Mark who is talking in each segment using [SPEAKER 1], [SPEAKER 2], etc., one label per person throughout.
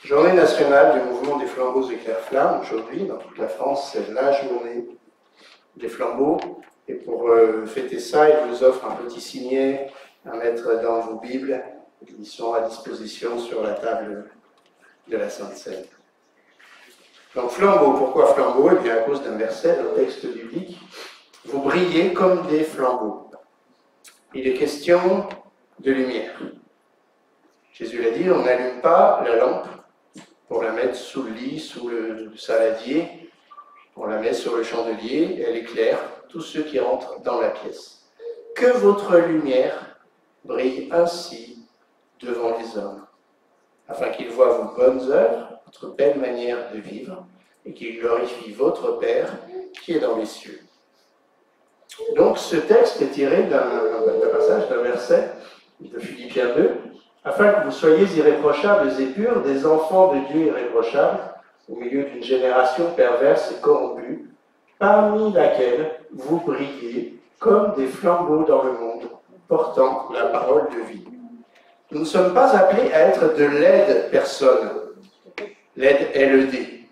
[SPEAKER 1] Journée nationale du mouvement des flambeaux éclair-flamme. Aujourd'hui, dans toute la France, c'est la journée des flambeaux. Et pour fêter ça, il vous offre un petit signet à mettre dans vos Bibles. Ils sont à disposition sur la table de la Sainte Seine. Donc flambeau, pourquoi flambeau? Eh bien à cause d'un verset d'un texte biblique. Vous brillez comme des flambeaux. Il est question de lumière. Jésus l'a dit, on n'allume pas la lampe pour la mettre sous le lit, sous le saladier. On la met sur le chandelier, elle éclaire tous ceux qui rentrent dans la pièce. Que votre lumière brille ainsi devant les hommes, afin qu'ils voient vos bonnes œuvres, votre belle manière de vivre, et qu'ils glorifient votre Père qui est dans les cieux. Donc ce texte est tiré d'un passage, d'un verset de Philippiens 2, afin que vous soyez irréprochables et purs, des enfants de Dieu irréprochables, au milieu d'une génération perverse et corrompue, parmi laquelle vous brillez comme des flambeaux dans le monde, portant la parole de vie. Nous ne sommes pas appelés à être de laides personnes, laide LED,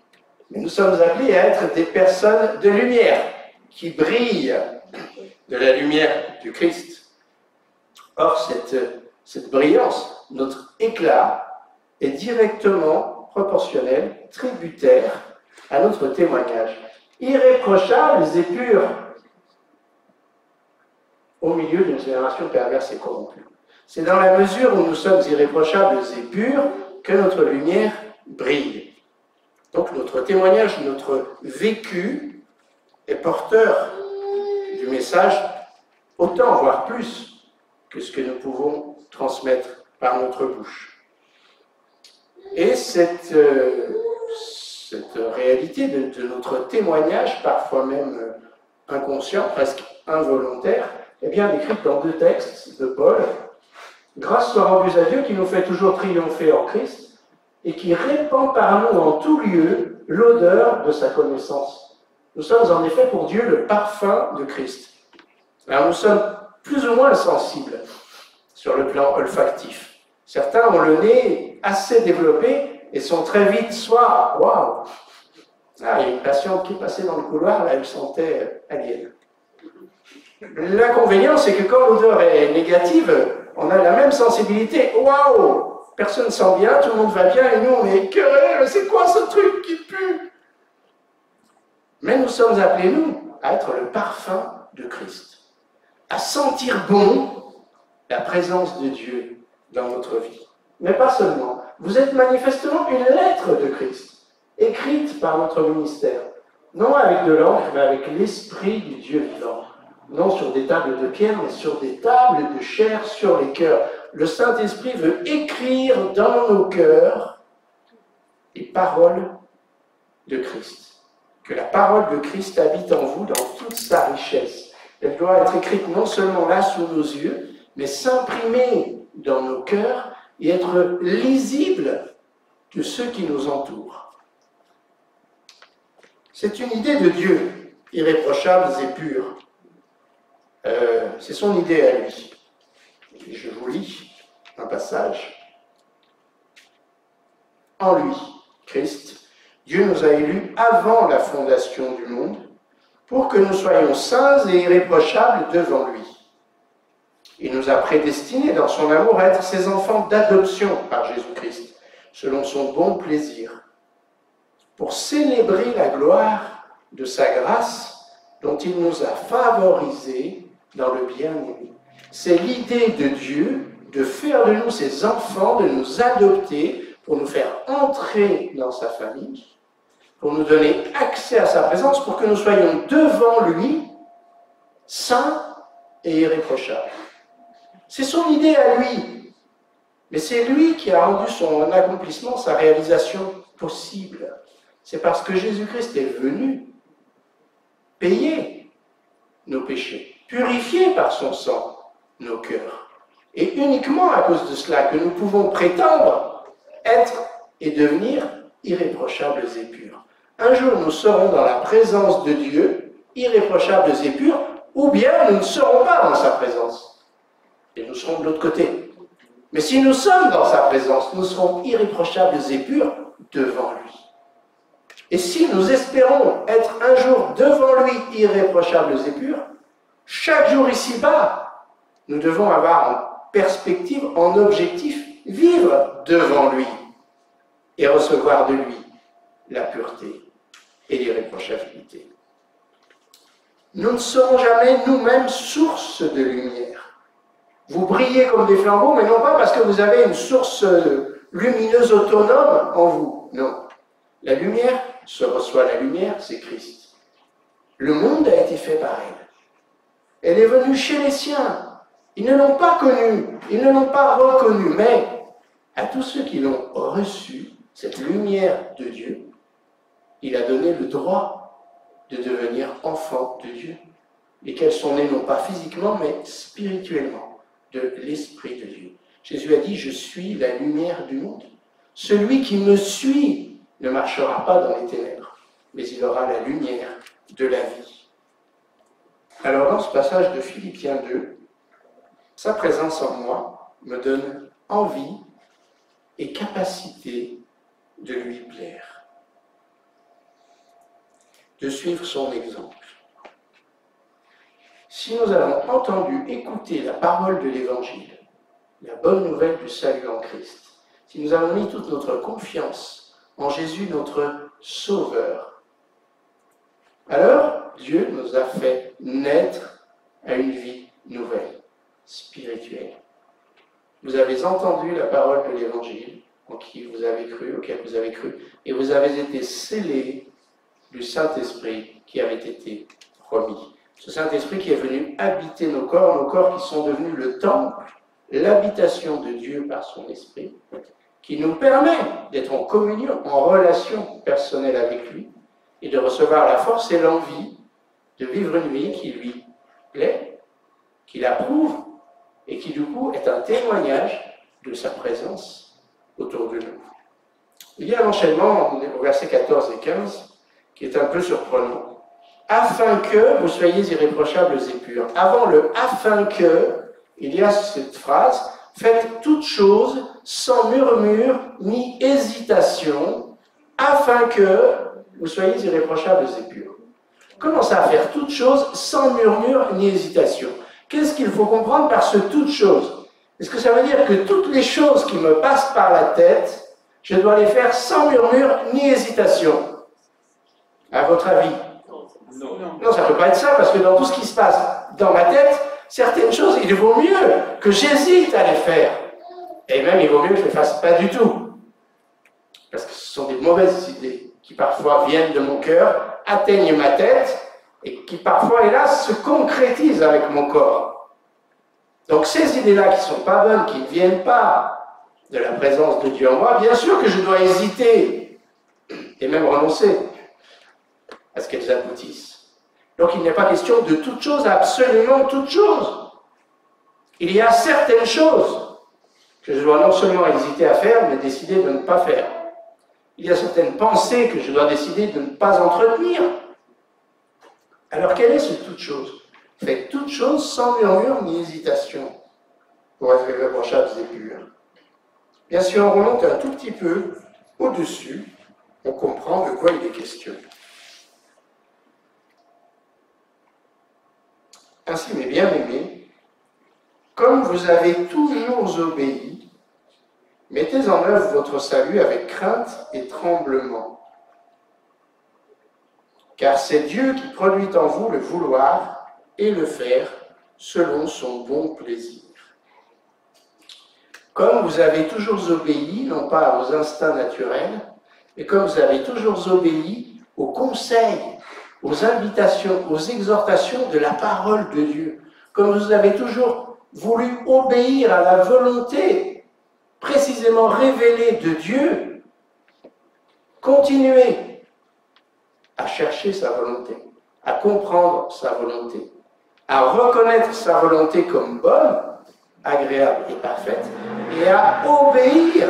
[SPEAKER 1] mais nous sommes appelés à être des personnes de lumière, qui brillent de la lumière du Christ. Or, cette brillance, notre éclat, est directement proportionnel, tributaire à notre témoignage. Irréprochables et purs au milieu d'une génération perverse et corrompue. C'est dans la mesure où nous sommes irréprochables et purs que notre lumière brille. Donc notre témoignage, notre vécu est porteur du message autant, voire plus, que ce que nous pouvons transmettre par notre bouche. Et cette réalité de notre témoignage, parfois même inconscient, presque involontaire, est bien décrite dans deux textes de Paul. Grâce soit rendue à Dieu qui nous fait toujours triompher en Christ et qui répand par nous en tout lieu l'odeur de sa connaissance. Nous sommes en effet pour Dieu le parfum de Christ. Alors nous sommes plus ou moins sensibles sur le plan olfactif. Certains ont le nez assez développé et sont très vite soit « waouh !» Ah, il y a une patiente qui passait dans le couloir, là, elle sentait alien. L'inconvénient, c'est que quand l'odeur est négative, on a la même sensibilité. Waouh! Personne ne sent bien, tout le monde va bien, et nous, on est écœurés. C'est quoi ce truc qui pue? Mais nous sommes appelés, nous, à être le parfum de Christ, à sentir bon la présence de Dieu dans notre vie. Mais pas seulement. Vous êtes manifestement une lettre de Christ, écrite par notre ministère, non avec de l'encre, mais avec l'Esprit du Dieu vivant. Non sur des tables de pierre, mais sur des tables de chair sur les cœurs. Le Saint-Esprit veut écrire dans nos cœurs les paroles de Christ. Que la parole de Christ habite en vous dans toute sa richesse. Elle doit être écrite non seulement là sous nos yeux, mais s'imprimer dans nos cœurs et être lisible de ceux qui nous entourent. C'est une idée de Dieu, irréprochables et purs. C'est son idée à lui. Et je vous lis un passage. En lui, Christ, Dieu nous a élus avant la fondation du monde pour que nous soyons saints et irréprochables devant lui. Il nous a prédestinés dans son amour à être ses enfants d'adoption par Jésus-Christ, selon son bon plaisir, pour célébrer la gloire de sa grâce dont il nous a favorisés dans le bien-aimé. C'est l'idée de Dieu de faire de nous ses enfants, de nous adopter, pour nous faire entrer dans sa famille, pour nous donner accès à sa présence, pour que nous soyons devant lui, saints et irréprochables. C'est son idée à lui, mais c'est lui qui a rendu son accomplissement, sa réalisation possible. C'est parce que Jésus-Christ est venu payer nos péchés, purifier par son sang nos cœurs. Et uniquement à cause de cela que nous pouvons prétendre être et devenir irréprochables et purs. Un jour, nous serons dans la présence de Dieu, irréprochables et purs, ou bien nous ne serons pas dans sa présence. Et nous serons de l'autre côté. Mais si nous sommes dans sa présence, nous serons irréprochables et purs devant lui. Et si nous espérons être un jour devant lui irréprochables et purs, chaque jour ici-bas, nous devons avoir en perspective, en objectif, vivre devant lui et recevoir de lui la pureté et l'irréprochabilité. Nous ne serons jamais nous-mêmes source de lumière. Vous brillez comme des flambeaux, mais non pas parce que vous avez une source lumineuse autonome en vous. Non. La lumière se reçoit la lumière, c'est Christ. Le monde a été fait par elle. Elle est venue chez les siens. Ils ne l'ont pas connue, ils ne l'ont pas reconnue, mais à tous ceux qui l'ont reçue, cette lumière de Dieu, il a donné le droit de devenir enfants de Dieu, lesquels sont nés non pas physiquement, mais spirituellement, de l'Esprit de Dieu. Jésus a dit, je suis la lumière du monde. Celui qui me suit ne marchera pas dans les ténèbres, mais il aura la lumière de la vie. Alors dans ce passage de Philippiens 2, sa présence en moi me donne envie et capacité de lui plaire, de suivre son exemple. Si nous avons entendu, écouté la parole de l'Évangile, la bonne nouvelle du salut en Christ, si nous avons mis toute notre confiance en Jésus, notre Sauveur, alors Dieu nous a fait naître à une vie nouvelle, spirituelle. Vous avez entendu la parole de l'Évangile, en qui vous avez cru, auquel vous avez cru, et vous avez été scellés du Saint-Esprit qui avait été promis. Ce Saint-Esprit qui est venu habiter nos corps qui sont devenus le temple, l'habitation de Dieu par son Esprit, qui nous permet d'être en communion, en relation personnelle avec lui, et de recevoir la force et l'envie de vivre une vie qui lui plaît, qui l'approuve, et qui du coup est un témoignage de sa présence autour de nous. Il y a un enchaînement au verset 14 et 15 qui est un peu surprenant. Afin que vous soyez irréprochables et purs. Avant le « afin que », il y a cette phrase « faites toutes choses sans murmure ni hésitation, afin que vous soyez irréprochables et purs. » Comment ça, faire toutes choses sans murmure ni hésitation? Qu'est-ce qu'il faut comprendre par ce « toutes choses » ? Est-ce que ça veut dire que toutes les choses qui me passent par la tête, je dois les faire sans murmure ni hésitation? À votre avis? Non, ça ne peut pas être ça, parce que dans tout ce qui se passe dans ma tête, certaines choses, il vaut mieux que j'hésite à les faire. Et même, il vaut mieux que je ne les fasse pas du tout. Parce que ce sont des mauvaises idées qui parfois viennent de mon cœur, atteignent ma tête, et qui parfois, hélas, se concrétisent avec mon corps. Donc ces idées-là qui ne sont pas bonnes, qui ne viennent pas de la présence de Dieu en moi, bien sûr que je dois hésiter, et même renoncer à ce qu'elles aboutissent. Donc il n'est pas question de toute chose, absolument toute chose. Il y a certaines choses que je dois non seulement hésiter à faire, mais décider de ne pas faire. Il y a certaines pensées que je dois décider de ne pas entretenir. Alors quelle est cette toute chose? Faites toute chose sans murmure ni hésitation, pour être irréprochables et purs. Bien sûr, on remonte un tout petit peu au-dessus, on comprend de quoi il est question. Ainsi, mes bien-aimés, comme vous avez toujours obéi, mettez en œuvre votre salut avec crainte et tremblement. Car c'est Dieu qui produit en vous le vouloir et le faire selon son bon plaisir. Comme vous avez toujours obéi, non pas à vos instincts naturels, mais comme vous avez toujours obéi aux conseils, aux invitations, aux exhortations de la parole de Dieu, comme vous avez toujours voulu obéir à la volonté précisément révélée de Dieu, continuez à chercher sa volonté, à comprendre sa volonté, à reconnaître sa volonté comme bonne, agréable et parfaite, et à obéir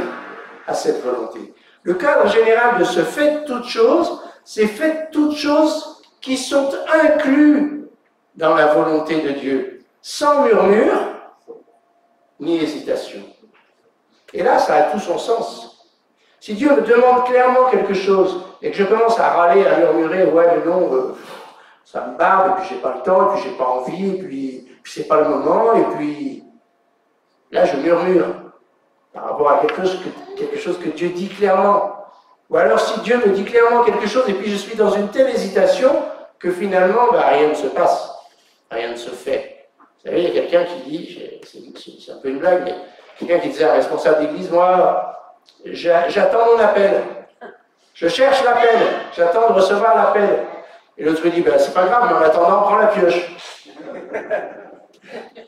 [SPEAKER 1] à cette volonté. Le cadre général de ce « faites toutes choses », c'est « faites toutes choses » qui sont inclus dans la volonté de Dieu, sans murmure ni hésitation. Et là, ça a tout son sens. Si Dieu me demande clairement quelque chose et que je commence à râler, à murmurer, ouais, mais non, ça me barbe, et puis j'ai pas le temps, et puis j'ai pas envie, et puis c'est pas le moment, et puis là, je murmure par rapport à quelque chose que Dieu dit clairement. Ou alors, si Dieu me dit clairement quelque chose, et puis je suis dans une telle hésitation que finalement, rien ne se passe, rien ne se fait. Vous savez, il y a quelqu'un qui dit, c'est un peu une blague, mais quelqu'un qui disait à un responsable d'église, moi, j'attends mon appel. Je cherche l'appel, j'attends de recevoir l'appel. Et l'autre lui dit, c'est pas grave, mais en attendant, prends la pioche.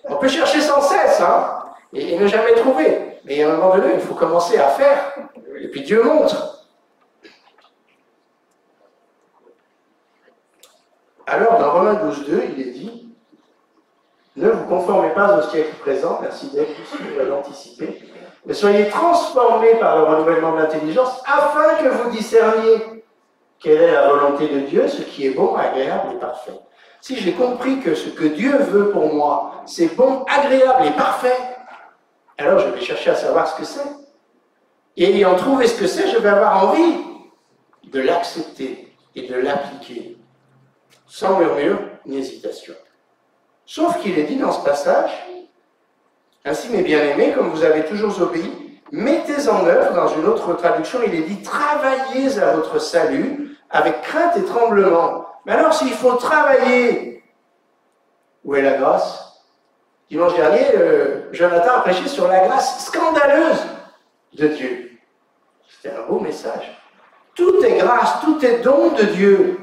[SPEAKER 1] On peut chercher sans cesse, hein, et ne jamais trouver. Mais à un moment donné, il faut commencer à faire. Et puis Dieu montre. Alors, dans Romains 12.2, il est dit, ne vous conformez pas au siècle présent, merci d'être d'anticiper, mais soyez transformés par le renouvellement de l'intelligence, afin que vous discerniez quelle est la volonté de Dieu, ce qui est bon, agréable et parfait. Si j'ai compris que ce que Dieu veut pour moi, c'est bon, agréable et parfait, alors je vais chercher à savoir ce que c'est. Et ayant trouvé ce que c'est, je vais avoir envie de l'accepter et de l'appliquer, sans murmure ni hésitation. Sauf qu'il est dit dans ce passage, « Ainsi, mes bien-aimés, comme vous avez toujours obéi, mettez en œuvre », dans une autre traduction, il est dit « Travaillez à votre salut avec crainte et tremblement ». Mais alors, s'il faut travailler, où est la grâce? Dimanche dernier, Jonathan a prêché sur la grâce scandaleuse de Dieu. C'était un beau message. Tout est grâce, tout est don de Dieu.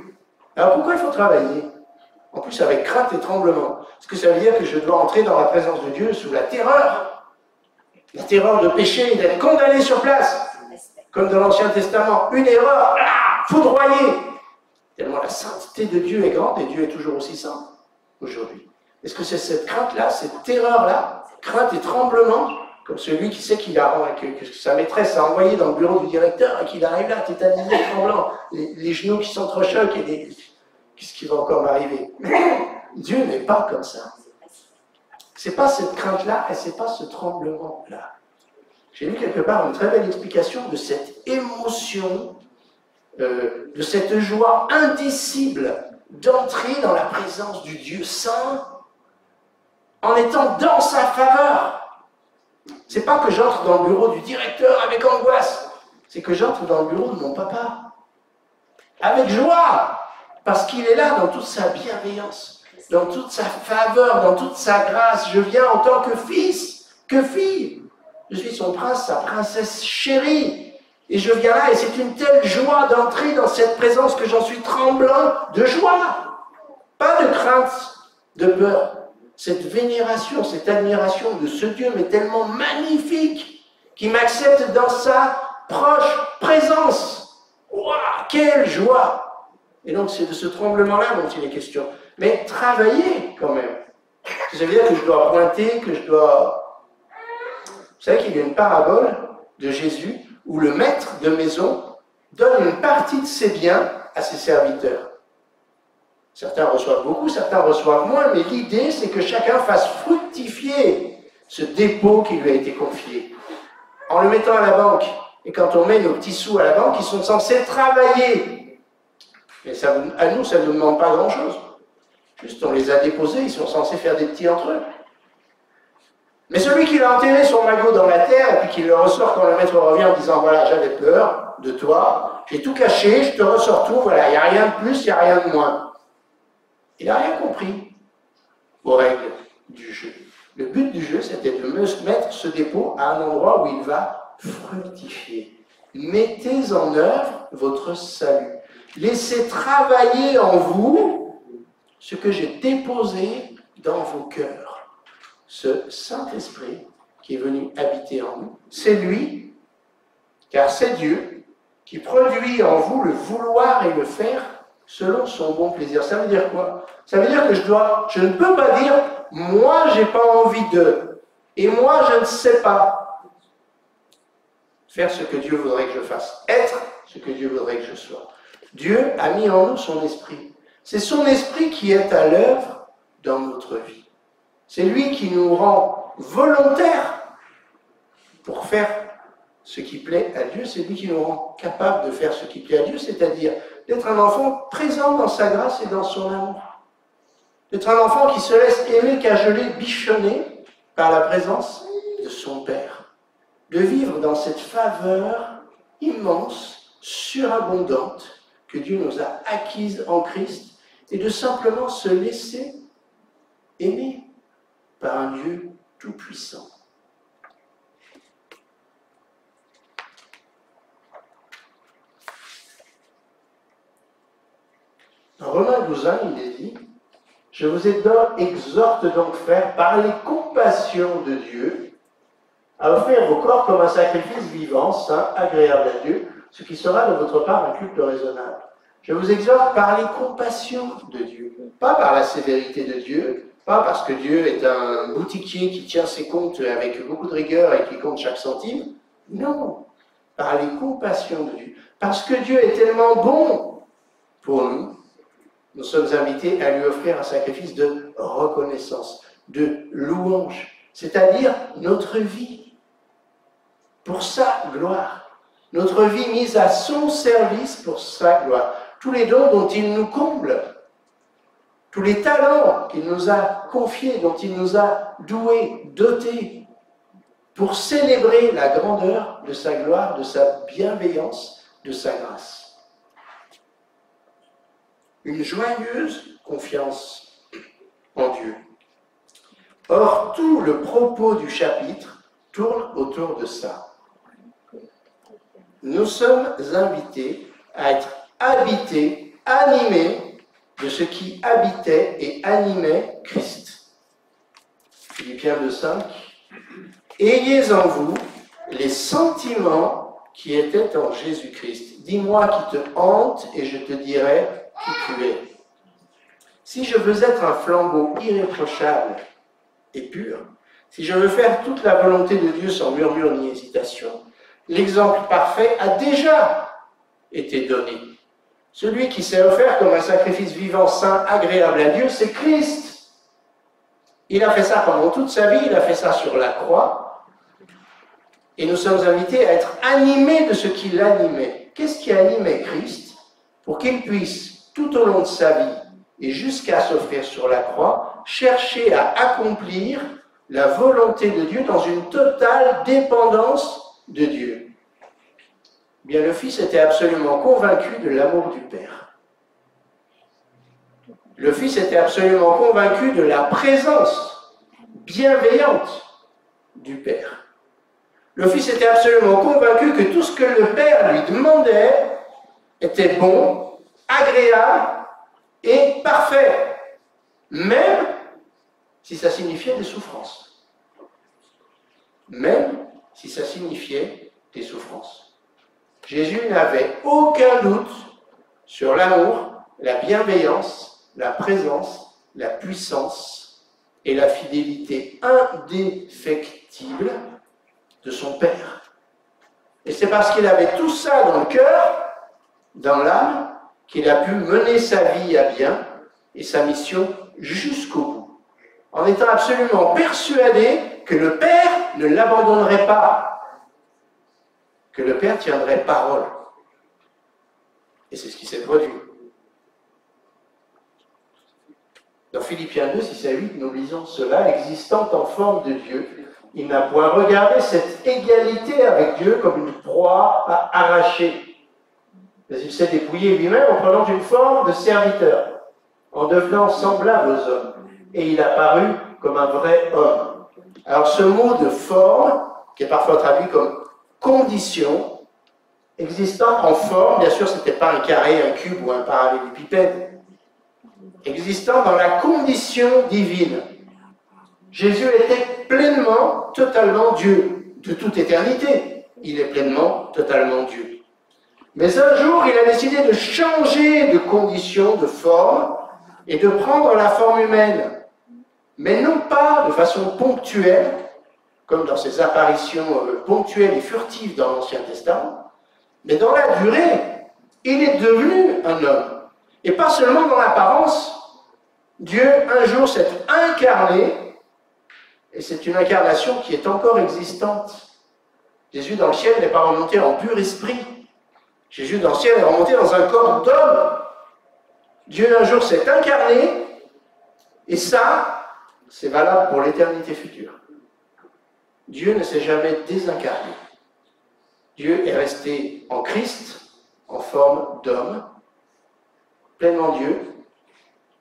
[SPEAKER 1] Alors pourquoi il faut travailler? En plus avec crainte et tremblement. Est-ce que ça veut dire que je dois entrer dans la présence de Dieu sous la terreur de pécher et d'être condamné sur place, comme dans l'Ancien Testament? Une erreur, foudroyé. Tellement la sainteté de Dieu est grande et Dieu est toujours aussi saint aujourd'hui. Est-ce que c'est cette crainte-là, cette terreur-là, crainte et tremblement, comme celui qui sait que sa maîtresse a envoyé dans le bureau du directeur et qu'il arrive là, tétanisé, tremblant, les genoux qui s'entrechoquent et qu'est-ce qui va encore m'arriver? Dieu n'est pas comme ça. C'est pas cette crainte-là et c'est pas ce tremblement-là. J'ai lu quelque part une très belle explication de cette émotion, de cette joie indicible d'entrer dans la présence du Dieu saint en étant dans sa faveur. C'est pas que j'entre dans le bureau du directeur avec angoisse, c'est que j'entre dans le bureau de mon papa avec joie, parce qu'il est là dans toute sa bienveillance, dans toute sa faveur, dans toute sa grâce. Je viens en tant que fils, que fille. Je suis son prince, sa princesse chérie. Et je viens là et c'est une telle joie d'entrer dans cette présence que j'en suis tremblant de joie. Pas de crainte, de peur. Cette vénération, cette admiration de ce Dieu, mais tellement magnifique, qui m'accepte dans sa proche présence. Waouh, quelle joie! Et donc c'est de ce tremblement-là dont il est question. Mais travailler quand même. Ça veut dire que je dois pointer, que je dois... Vous savez qu'il y a une parabole de Jésus où le maître de maison donne une partie de ses biens à ses serviteurs. Certains reçoivent beaucoup, certains reçoivent moins, mais l'idée, c'est que chacun fasse fructifier ce dépôt qui lui a été confié. En le mettant à la banque, et quand on met nos petits sous à la banque, ils sont censés travailler. Mais ça, à nous, ça ne nous demande pas grand-chose. Juste, on les a déposés, ils sont censés faire des petits entre eux. Mais celui qui l'a enterré son magot dans la terre, et puis qui le ressort quand le maître revient en disant « Voilà, j'avais peur de toi, j'ai tout caché, je te ressors tout, voilà, il n'y a rien de plus, il n'y a rien de moins. » Il n'a rien compris aux règles du jeu. Le but du jeu, c'était de mettre ce dépôt à un endroit où il va fructifier. Mettez en œuvre votre salut. Laissez travailler en vous ce que j'ai déposé dans vos cœurs. Ce Saint-Esprit qui est venu habiter en nous, c'est lui, car c'est Dieu qui produit en vous le vouloir et le faire selon son bon plaisir. Ça veut dire quoi? Ça veut dire que je ne peux pas dire « moi, j'ai pas envie de » et « moi, je ne sais pas » faire ce que Dieu voudrait que je fasse, être ce que Dieu voudrait que je sois. Dieu a mis en nous son esprit. C'est son esprit qui est à l'œuvre dans notre vie. C'est lui qui nous rend volontaires pour faire ce qui plaît à Dieu, c'est lui qui nous rend capables de faire ce qui plaît à Dieu, c'est-à-dire d'être un enfant présent dans sa grâce et dans son amour. D'être un enfant qui se laisse aimer, cajoler, bichonner par la présence de son Père. De vivre dans cette faveur immense, surabondante, que Dieu nous a acquise en Christ, et de simplement se laisser aimer par un Dieu tout-puissant. Dans Romains 12:1, il est dit « Je vous exhorte donc, frères, par les compassions de Dieu, à offrir vos corps comme un sacrifice vivant, saint, agréable à Dieu, ce qui sera de votre part un culte raisonnable. Je vous exhorte par les compassions de Dieu, pas par la sévérité de Dieu, pas parce que Dieu est un boutiquier qui tient ses comptes avec beaucoup de rigueur et qui compte chaque centime. Non, par les compassions de Dieu. Parce que Dieu est tellement bon pour nous, nous sommes invités à lui offrir un sacrifice de reconnaissance, de louange, c'est-à-dire notre vie, pour sa gloire. Notre vie mise à son service pour sa gloire. Tous les dons dont il nous comble, tous les talents qu'il nous a confiés, dont il nous a doués, dotés, pour célébrer la grandeur de sa gloire, de sa bienveillance, de sa grâce. Une joyeuse confiance en Dieu. Or, tout le propos du chapitre tourne autour de ça. Nous sommes invités à être habités, animés de ce qui habitait et animait Christ. Philippiens 2:5. Ayez en vous les sentiments qui étaient en Jésus-Christ. Dis-moi qui te hante et je te dirai qui tu es. Si je veux être un flambeau irréprochable et pur, si je veux faire toute la volonté de Dieu sans murmure ni hésitation, l'exemple parfait a déjà été donné. Celui qui s'est offert comme un sacrifice vivant, saint, agréable à Dieu, c'est Christ. Il a fait ça pendant toute sa vie, il a fait ça sur la croix, et nous sommes invités à être animés de ce qui l'animait. Qu'est-ce qui animait Christ pour qu'il puisse tout au long de sa vie et jusqu'à s'offrir sur la croix, chercher à accomplir la volonté de Dieu dans une totale dépendance de Dieu. Bien, le Fils était absolument convaincu de l'amour du Père. Le Fils était absolument convaincu de la présence bienveillante du Père. Le Fils était absolument convaincu que tout ce que le Père lui demandait était bon, agréable et parfait, même si ça signifiait des souffrances. Même si ça signifiait des souffrances. Jésus n'avait aucun doute sur l'amour, la bienveillance, la présence, la puissance et la fidélité indéfectible de son Père. Et c'est parce qu'il avait tout ça dans le cœur, dans l'âme, qu'il a pu mener sa vie à bien et sa mission jusqu'au bout, en étant absolument persuadé que le Père ne l'abandonnerait pas, que le Père tiendrait parole. Et c'est ce qui s'est produit. Dans Philippiens 2, 6 à 8, nous lisons cela, existant en forme de Dieu, il n'a point regardé cette égalité avec Dieu comme une proie à arracher. Mais il s'est dépouillé lui-même en prenant une forme de serviteur, en devenant semblable aux hommes. Et il a paru comme un vrai homme. Alors ce mot de forme, qui est parfois traduit comme condition, existant en forme, bien sûr ce n'était pas un carré, un cube ou un parallélépipède, existant dans la condition divine. Jésus était pleinement, totalement Dieu, de toute éternité. Il est pleinement, totalement Dieu. Mais un jour, il a décidé de changer de condition, de forme, et de prendre la forme humaine. Mais non pas de façon ponctuelle, comme dans ses apparitions ponctuelles et furtives dans l'Ancien Testament, mais dans la durée, il est devenu un homme. Et pas seulement dans l'apparence. Dieu, un jour, s'est incarné, et c'est une incarnation qui est encore existante. Jésus dans le ciel n'est pas remonté en pur esprit. Jésus dans le ciel est remonté dans un corps d'homme. Dieu un jour s'est incarné, et ça, c'est valable pour l'éternité future. Dieu ne s'est jamais désincarné. Dieu est resté en Christ, en forme d'homme, pleinement Dieu,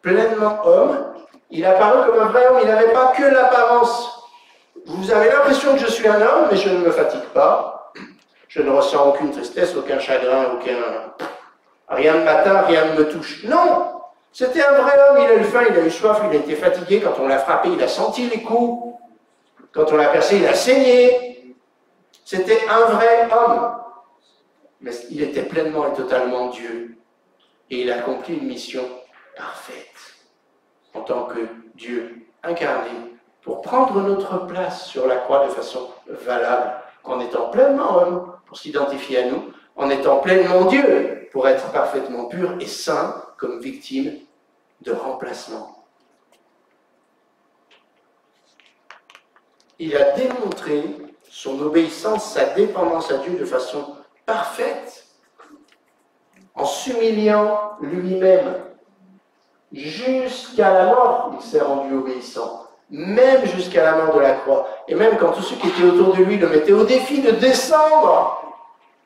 [SPEAKER 1] pleinement homme. Il est apparu comme un vrai homme, il n'avait pas que l'apparence. Vous avez l'impression que je suis un homme, mais je ne me fatigue pas. Je ne ressens aucune tristesse, aucun chagrin, rien de matin, rien ne me touche. Non! C'était un vrai homme, il a eu faim, il a eu soif, il a été fatigué. Quand on l'a frappé, il a senti les coups. Quand on l'a percé, il a saigné. C'était un vrai homme. Mais il était pleinement et totalement Dieu. Et il a accompli une mission parfaite en tant que Dieu incarné pour prendre notre place sur la croix de façon valable, en étant pleinement homme pour s'identifier à nous, en étant pleinement Dieu pour être parfaitement pur et saint comme victime de remplacement. Il a démontré son obéissance, sa dépendance à Dieu de façon parfaite, en s'humiliant lui-même. Jusqu'à la mort, il s'est rendu obéissant, même jusqu'à la mort de la croix. Et même quand tous ceux qui étaient autour de lui le mettaient au défi de descendre.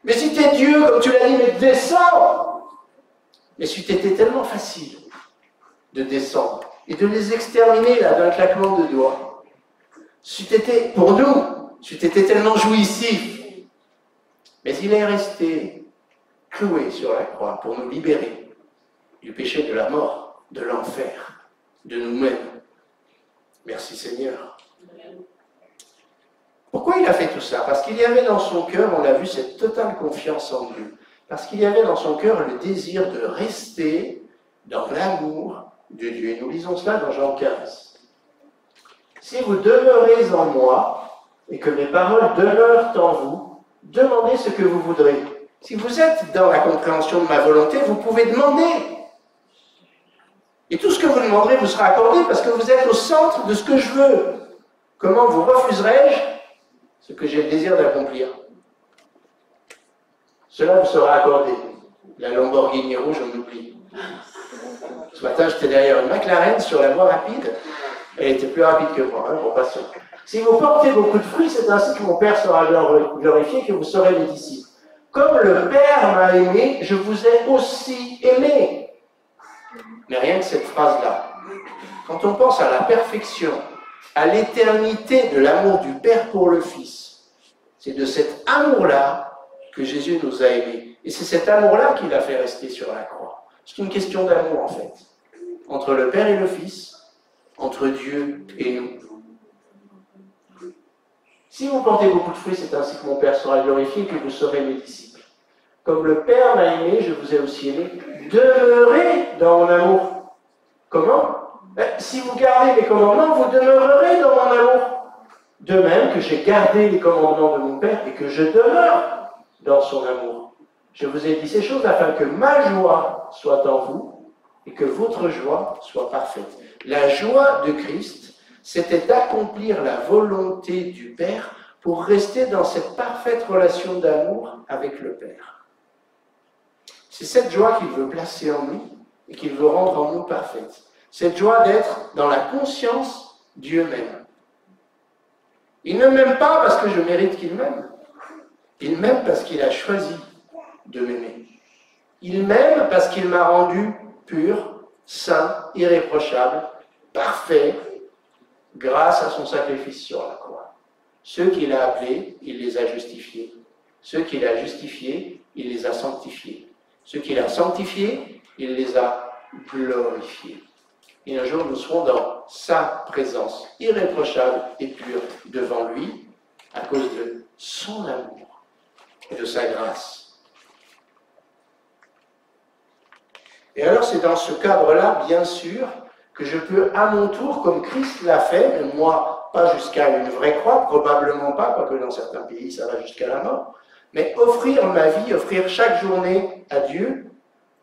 [SPEAKER 1] Mais si tu es Dieu, comme tu l'as dit, mais descends. Mais si tu étais tellement facile de descendre et de les exterminer là d'un claquement de doigts. Si tu étais, pour nous, si tu étais tellement jouissif. Mais il est resté cloué sur la croix pour nous libérer du péché de la mort, de l'enfer, de nous-mêmes. Merci Seigneur. Pourquoi il a fait tout ça? Parce qu'il y avait dans son cœur, on l'a vu, cette totale confiance en Dieu. Parce qu'il y avait dans son cœur le désir de rester dans l'amour de Dieu. Et nous lisons cela dans Jean 15. Si vous demeurez en moi et que mes paroles demeurent en vous, demandez ce que vous voudrez. Si vous êtes dans la compréhension de ma volonté, vous pouvez demander. Et tout ce que vous demanderez vous sera accordé parce que vous êtes au centre de ce que je veux. Comment vous refuserai-je ce que j'ai le désir d'accomplir? Cela vous sera accordé. La Lamborghini rouge, on oublie. Ce matin, j'étais derrière une McLaren sur la voie rapide. Elle était plus rapide que moi, pour passer. Si vous portez beaucoup de fruits, c'est ainsi que mon Père sera glorifié, que vous serez mes disciples. Comme le Père m'a aimé, je vous ai aussi aimé. Mais rien que cette phrase-là. Quand on pense à la perfection, à l'éternité de l'amour du Père pour le Fils, c'est de cet amour-là que Jésus nous a aimés. Et c'est cet amour-là qui l'a fait rester sur la croix. C'est une question d'amour, en fait. Entre le Père et le Fils, entre Dieu et nous. Si vous portez beaucoup de fruits, c'est ainsi que mon Père sera glorifié et que vous serez mes disciples. Comme le Père m'a aimé, je vous ai aussi aimé. Demeurez dans mon amour. Comment? Si vous gardez mes commandements, vous demeurerez dans mon amour. De même que j'ai gardé les commandements de mon Père et que je demeure dans son amour. Je vous ai dit ces choses afin que ma joie soit en vous et que votre joie soit parfaite. La joie de Christ, c'était d'accomplir la volonté du Père pour rester dans cette parfaite relation d'amour avec le Père. C'est cette joie qu'il veut placer en nous et qu'il veut rendre en nous parfaite. Cette joie d'être dans la conscience Dieu m'aime. Il ne m'aime pas parce que je mérite qu'il m'aime. Il m'aime parce qu'il a choisi de m'aimer. Il m'aime parce qu'il m'a rendu pur, saint, irréprochable, parfait, grâce à son sacrifice sur la croix. Ceux qu'il a appelés, il les a justifiés. Ceux qu'il a justifiés, il les a sanctifiés. Ceux qu'il a sanctifiés, il les a glorifiés. Et un jour, nous serons dans sa présence irréprochable et pure devant lui à cause de son amour et de sa grâce. Et alors, c'est dans ce cadre-là, bien sûr, que je peux à mon tour, comme Christ l'a fait, mais moi, pas jusqu'à une vraie croix, probablement pas, quoique dans certains pays, ça va jusqu'à la mort, mais offrir ma vie, offrir chaque journée à Dieu.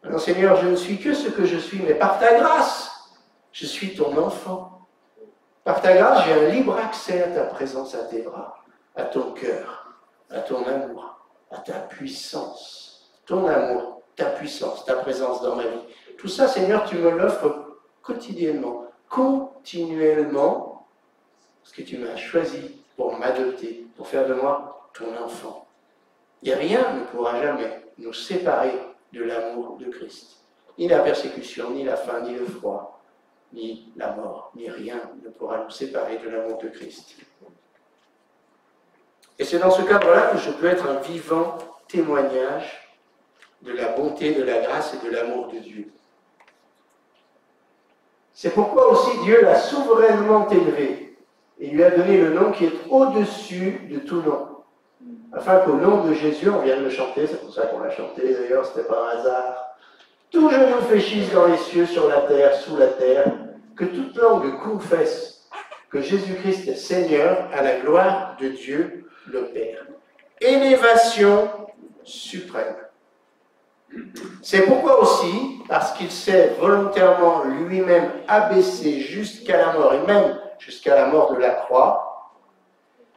[SPEAKER 1] Alors, Seigneur, je ne suis que ce que je suis, mais par ta grâce, je suis ton enfant. Par ta grâce, j'ai un libre accès à ta présence, à tes bras, à ton cœur. à ton amour, à ta puissance. Ton amour, ta puissance, ta présence dans ma vie. Tout ça, Seigneur, tu me l'offres quotidiennement, continuellement, parce que tu m'as choisi pour m'adopter, pour faire de moi ton enfant. Et rien ne pourra jamais nous séparer de l'amour de Christ. Ni la persécution, ni la faim, ni le froid, ni la mort, ni rien ne pourra nous séparer de l'amour de Christ. Et c'est dans ce cadre-là que je peux être un vivant témoignage de la bonté, de la grâce et de l'amour de Dieu. C'est pourquoi aussi Dieu l'a souverainement élevé et lui a donné le nom qui est au-dessus de tout nom. Afin qu'au nom de Jésus, on vient de le chanter, c'est pour ça qu'on l'a chanté d'ailleurs, c'était pas un hasard, tout genou fléchisse dans les cieux, sur la terre, sous la terre, que toute langue confesse que Jésus-Christ est Seigneur à la gloire de Dieu le Père. Élévation suprême. C'est pourquoi aussi, parce qu'il s'est volontairement lui-même abaissé jusqu'à la mort, et même jusqu'à la mort de la croix,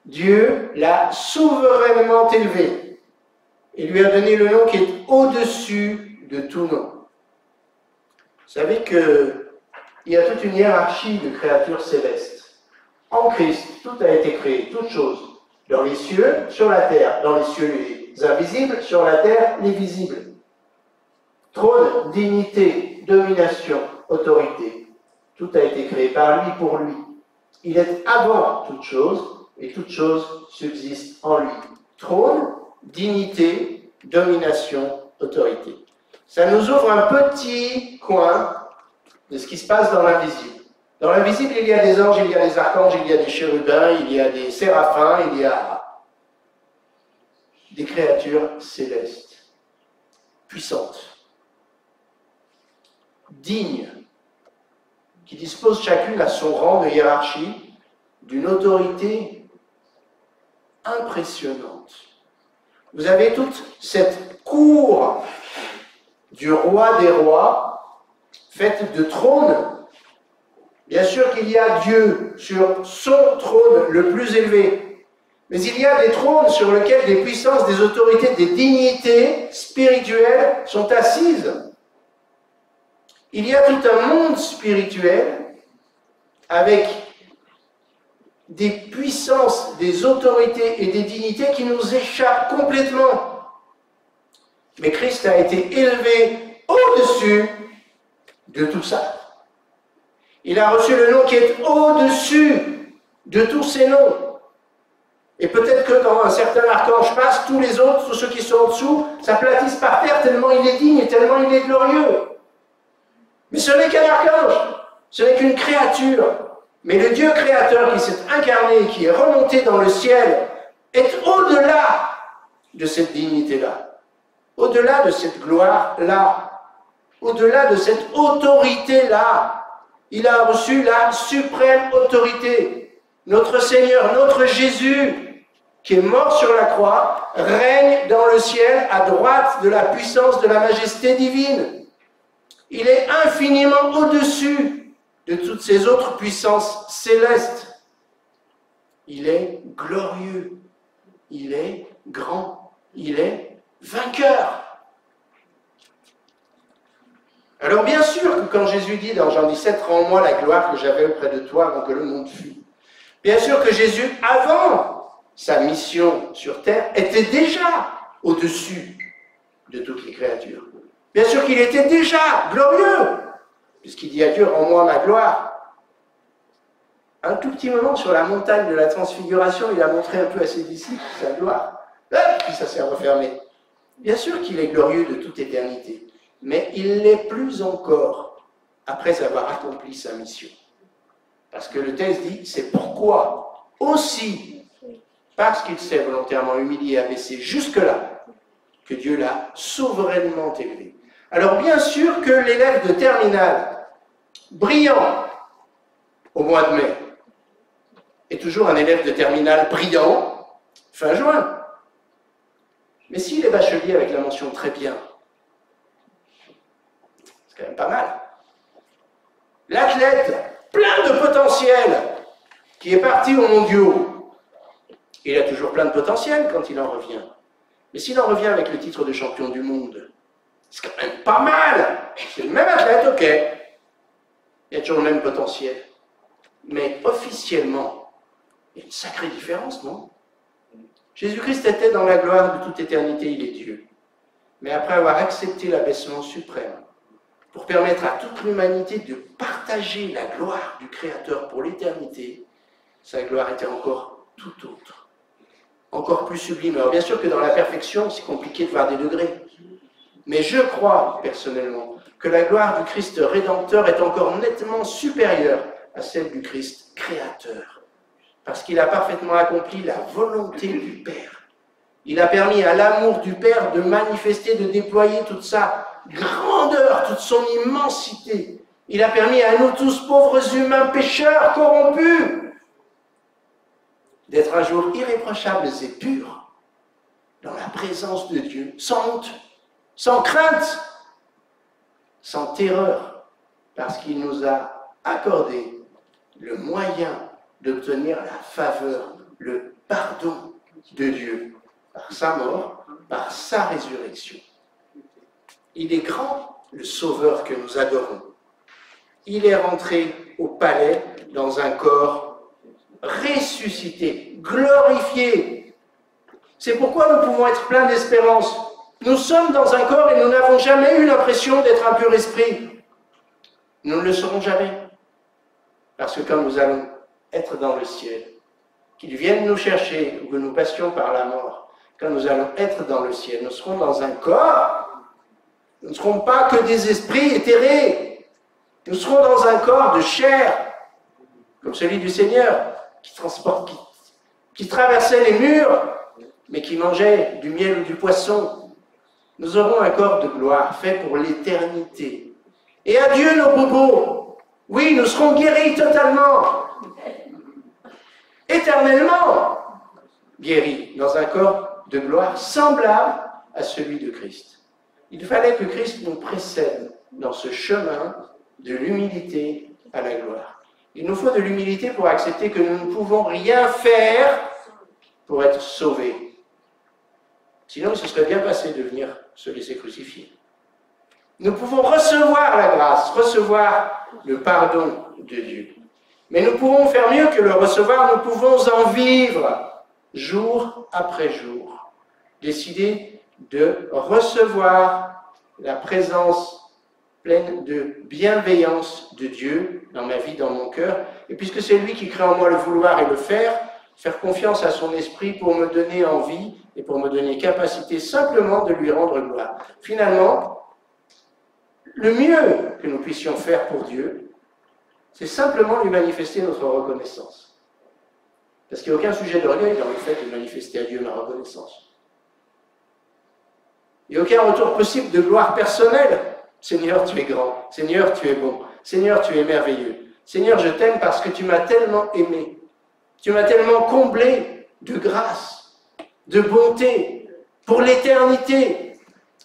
[SPEAKER 1] Dieu l'a souverainement élevé et lui a donné le nom qui est au-dessus de tout nom. Vous savez qu'il y a toute une hiérarchie de créatures célestes. En Christ, tout a été créé, toutes choses, dans les cieux, sur la terre, dans les cieux les invisibles, sur la terre les visibles. Trône, dignité, domination, autorité, tout a été créé par lui, pour lui. Il est avant toute chose, et toute chose subsiste en lui. Trône, dignité, domination, autorité. Ça nous ouvre un petit coin de ce qui se passe dans l'invisible. Dans l'invisible, il y a des anges, il y a des archanges, il y a des chérubins, il y a des séraphins, il y a des créatures célestes, puissantes, dignes, qui disposent chacune à son rang de hiérarchie d'une autorité impressionnante. Vous avez toute cette cour du roi des rois, faite de trônes. Bien sûr qu'il y a Dieu sur son trône le plus élevé, mais il y a des trônes sur lesquels des puissances, des autorités, des dignités spirituelles sont assises. Il y a tout un monde spirituel avec des puissances, des autorités et des dignités qui nous échappent complètement. Mais Christ a été élevé au-dessus de tout ça. Il a reçu le nom qui est au-dessus de tous ces noms. Et peut-être que quand un certain archange passe, tous les autres, tous ceux qui sont en dessous, s'aplatissent par terre tellement il est digne et tellement il est glorieux. Mais ce n'est qu'un archange, ce n'est qu'une créature. Mais le Dieu créateur qui s'est incarné, qui est remonté dans le ciel, est au-delà de cette dignité-là, au-delà de cette gloire-là, au-delà de cette autorité-là. Il a reçu la suprême autorité. Notre Seigneur, notre Jésus, qui est mort sur la croix, règne dans le ciel à droite de la puissance de la majesté divine. Il est infiniment au-dessus de toutes ces autres puissances célestes. Il est glorieux, il est grand, il est vainqueur. Alors bien sûr que quand Jésus dit dans Jean 17, « Rends-moi la gloire que j'avais auprès de toi avant que le monde fût », bien sûr que Jésus, avant sa mission sur terre, était déjà au-dessus de toutes les créatures. Bien sûr qu'il était déjà glorieux, puisqu'il dit à Dieu, « Rends-moi ma gloire ». Un tout petit moment sur la montagne de la transfiguration, il a montré un peu à ses disciples sa gloire. Puis ça s'est refermé. Bien sûr qu'il est glorieux de toute éternité, mais il l'est plus encore après avoir accompli sa mission. Parce que le texte dit, c'est pourquoi aussi, parce qu'il s'est volontairement humilié et abaissé jusque-là, que Dieu l'a souverainement élevé. Alors bien sûr que l'élève de terminale, brillant au mois de mai, est toujours un élève de terminale brillant fin juin. Mais s'il est bachelier avec la mention très bien, c'est quand même pas mal. L'athlète plein de potentiel qui est parti aux mondiaux,
[SPEAKER 2] Il a toujours plein de potentiel quand il en revient. Mais s'il en revient avec le titre de champion du monde, c'est quand même pas mal. C'est le même athlète, ok. Il y a toujours le même potentiel. Mais officiellement, il y a une sacrée différence, non? Jésus-Christ était dans la gloire de toute éternité, il est Dieu. Mais après avoir accepté l'abaissement suprême, pour permettre à toute l'humanité de partager la gloire du Créateur pour l'éternité, sa gloire était encore tout autre, encore plus sublime. Alors bien sûr que dans la perfection, c'est compliqué de voir des degrés. Mais je crois, personnellement, que la gloire du Christ Rédempteur est encore nettement supérieure à celle du Christ Créateur. Parce qu'il a parfaitement accompli la volonté du Père. Il a permis à l'amour du Père de manifester, de déployer toute sa grandeur, toute son immensité. Il a permis à nous tous, pauvres humains pécheurs, corrompus, d'être un jour irréprochables et purs dans la présence de Dieu, sans honte, sans crainte, sans terreur, parce qu'il nous a accordé le moyen d'obtenir la faveur, le pardon de Dieu, par sa mort, par sa résurrection. Il est grand, le Sauveur que nous adorons. Il est rentré au palais dans un corps ressuscité, glorifié. C'est pourquoi nous pouvons être pleins d'espérance. Nous sommes dans un corps et nous n'avons jamais eu l'impression d'être un pur esprit. Nous ne le serons jamais. Parce que quand nous allons être dans le ciel, qu'il vienne nous chercher ou que nous passions par la mort, quand nous allons être dans le ciel, nous serons dans un corps. Nous ne serons pas que des esprits éthérés. Nous serons dans un corps de chair, comme celui du Seigneur, qui traversait les murs, mais qui mangeait du miel ou du poisson. Nous aurons un corps de gloire fait pour l'éternité. Et adieu nos bobos. Oui, nous serons guéris totalement. Éternellement guéris, dans un corps de gloire semblable à celui de Christ. Il fallait que Christ nous précède dans ce chemin de l'humilité à la gloire. Il nous faut de l'humilité pour accepter que nous ne pouvons rien faire pour être sauvés. Sinon, il se serait bien passé de venir se laisser crucifier. Nous pouvons recevoir la grâce, recevoir le pardon de Dieu. Mais nous pouvons faire mieux que le recevoir, nous pouvons en vivre jour après jour. Décider de recevoir la présence pleine de bienveillance de Dieu dans ma vie, dans mon cœur. Et puisque c'est lui qui crée en moi le vouloir et le faire confiance à son esprit pour me donner envie et pour me donner capacité simplement de lui rendre gloire. Finalement, le mieux que nous puissions faire pour Dieu, c'est simplement lui manifester notre reconnaissance. Parce qu'il n'y a aucun sujet d'orgueil dans le fait de manifester à Dieu ma reconnaissance. Il n'y a aucun retour possible de gloire personnelle. Seigneur, tu es grand. Seigneur, tu es bon. Seigneur, tu es merveilleux. Seigneur, je t'aime parce que tu m'as tellement aimé. Tu m'as tellement comblé de grâce, de bonté, pour l'éternité.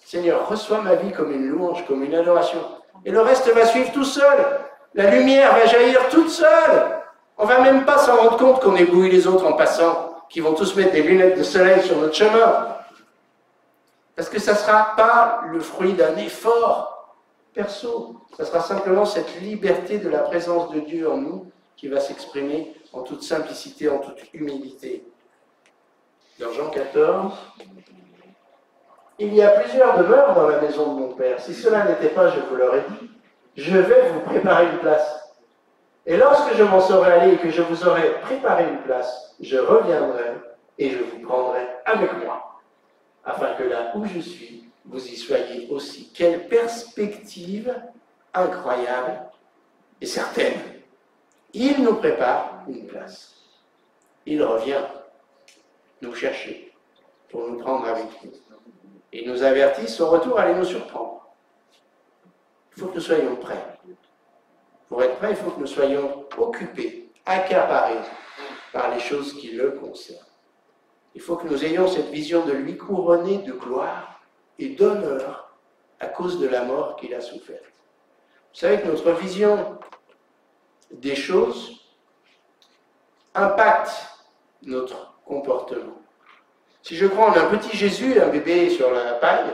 [SPEAKER 2] Seigneur, reçois ma vie comme une louange, comme une adoration. Et le reste va suivre tout seul. La lumière va jaillir toute seule. On ne va même pas s'en rendre compte qu'on éblouit les autres en passant, qui vont tous mettre des lunettes de soleil sur notre chemin. Parce que ça ne sera pas le fruit d'un effort perso. Ça sera simplement cette liberté de la présence de Dieu en nous qui va s'exprimer en toute simplicité, en toute humilité. Dans Jean 14, il y a plusieurs demeures dans la maison de mon Père. Si cela n'était pas, je vous l'aurais dit, je vais vous préparer une place. Et lorsque je m'en serai allé et que je vous aurai préparé une place, je reviendrai et je vous prendrai avec moi, afin que là où je suis, vous y soyez aussi. Quelle perspective incroyable et certaine. Il nous prépare une place. Il revient nous chercher pour nous prendre avec lui. Il nous avertit, son retour allait nous surprendre. Il faut que nous soyons prêts. Pour être prêts, il faut que nous soyons occupés, accaparés par les choses qui le concernent. Il faut que nous ayons cette vision de lui couronné de gloire et d'honneur à cause de la mort qu'il a soufferte. Vous savez que notre vision des choses impacte notre comportement. Si je crois en un petit Jésus, un bébé sur la paille,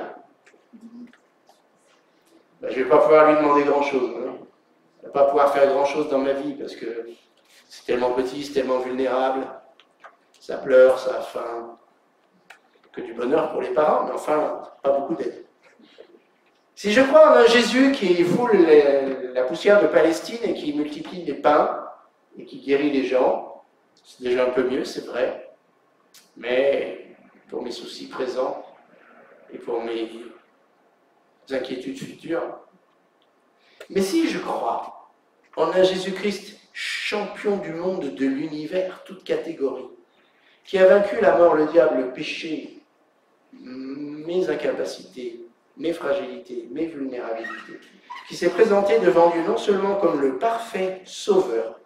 [SPEAKER 2] ben, je ne vais pas pouvoir lui demander grand-chose. Hein. Je ne vais pas pouvoir faire grand-chose dans ma vie parce que c'est tellement petit, c'est tellement vulnérable. Ça pleure, ça a faim. Que du bonheur pour les parents, mais enfin, pas beaucoup d'aide. Si je crois en un Jésus qui foule la poussière de Palestine et qui multiplie les pains et qui guérit les gens, c'est déjà un peu mieux, c'est vrai, mais pour mes soucis présents et pour mes inquiétudes futures. Mais si je crois en un Jésus-Christ champion du monde, de l'univers, toute catégorie, qui a vaincu la mort, le diable, le péché, mes incapacités, mes fragilités, mes vulnérabilités, qui s'est présenté devant Dieu non seulement comme le parfait sauveur,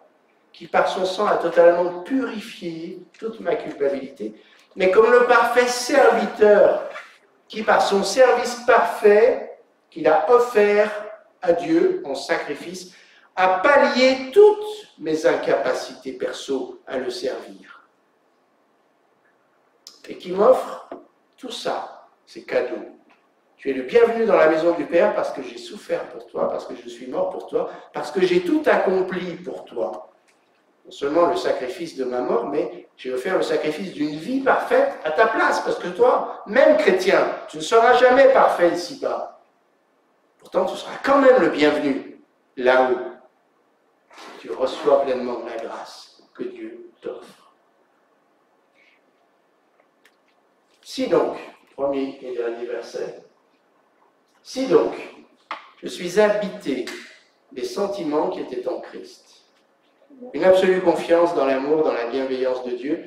[SPEAKER 2] qui par son sang a totalement purifié toute ma culpabilité, mais comme le parfait serviteur, qui par son service parfait, qu'il a offert à Dieu en sacrifice, a pallié toutes mes incapacités perso à le servir. Et qui m'offre tout ça, c'est cadeau. Tu es le bienvenu dans la maison du Père parce que j'ai souffert pour toi, parce que je suis mort pour toi, parce que j'ai tout accompli pour toi. Non seulement le sacrifice de ma mort, mais j'ai offert le sacrifice d'une vie parfaite à ta place, parce que toi, même chrétien, tu ne seras jamais parfait ici-bas. Pourtant, tu seras quand même le bienvenu là-haut. Tu reçois pleinement la grâce que Dieu t'offre. Si donc, premier et dernier verset, si donc je suis habité des sentiments qui étaient en Christ, une absolue confiance dans l'amour, dans la bienveillance de Dieu,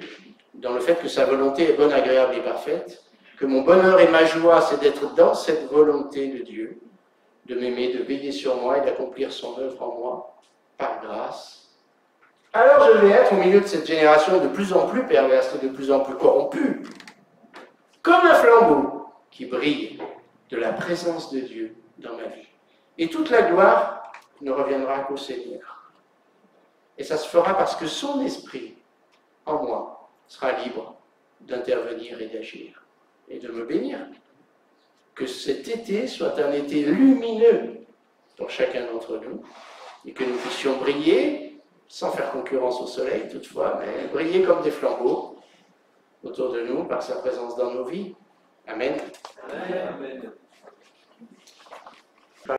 [SPEAKER 2] dans le fait que sa volonté est bonne, agréable et parfaite, que mon bonheur et ma joie, c'est d'être dans cette volonté de Dieu, de m'aimer, de veiller sur moi et d'accomplir son œuvre en moi, par grâce, alors je vais être au milieu de cette génération de plus en plus perverse et de plus en plus corrompue, comme un flambeau qui brille de la présence de Dieu dans ma vie. Et toute la gloire ne reviendra qu'au Seigneur. Et ça se fera parce que son esprit, en moi, sera libre d'intervenir et d'agir et de me bénir. Que cet été soit un été lumineux pour chacun d'entre nous et que nous puissions briller, sans faire concurrence au soleil toutefois, mais briller comme des flambeaux autour de nous par sa présence dans nos vies. Amen.
[SPEAKER 3] Amen.